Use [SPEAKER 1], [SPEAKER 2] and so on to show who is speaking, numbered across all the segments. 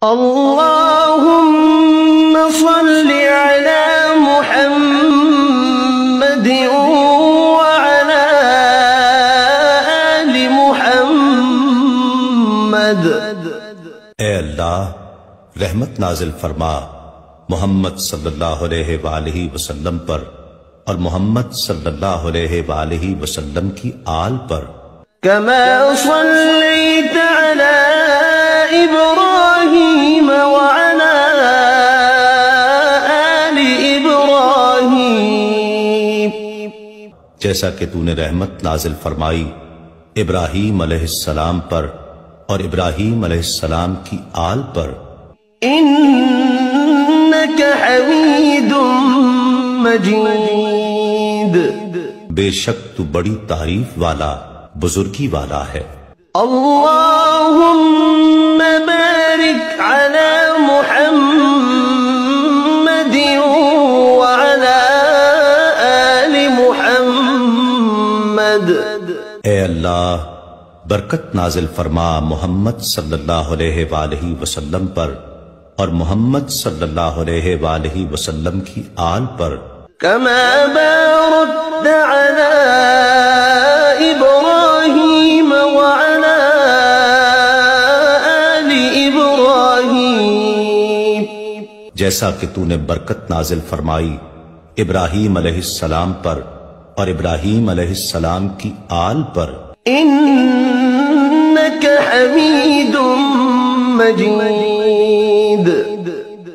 [SPEAKER 1] اللهم صل على محمد وعلى آل محمد۔
[SPEAKER 2] اے اللہ رحمت نازل فرما محمد صلی اللہ علیہ وآلہ وسلم پر اور محمد صلی اللہ علیہ وآلہ وسلم کی آل پر۔
[SPEAKER 1] كما صليت على إبراهيم وعلى آل إبراهيم،
[SPEAKER 2] جیسا کہ تو نے رحمت نازل فرمائی ابراہیم علیہ السلام پر اور ابراہیم علیہ السلام کی آل پر۔
[SPEAKER 1] إنك حميد مجيد،
[SPEAKER 2] بے شک تو بڑی تعریف والا بزرگی والا ہے۔
[SPEAKER 1] اللهم بارك على محمد وعلى آل محمد۔
[SPEAKER 2] اے اللہ برکت نازل فرما محمد صلی اللہ علیہ وآلہ وسلم پر اور محمد صلی اللہ علیہ وآلہ وسلم کی آل پر۔
[SPEAKER 1] كما باركت على إبراهيم وعلى آل إبراهيم،
[SPEAKER 2] جیسا کہ تو نے برکت نازل فرمائی ابراہیم علیہ السلام پر اور ابراہیم علیہ السلام کی آل پر۔
[SPEAKER 1] إنك حميد مجيد،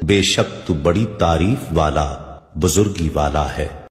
[SPEAKER 2] بے شک تو بڑی تعریف والا بزرگی والا ہے۔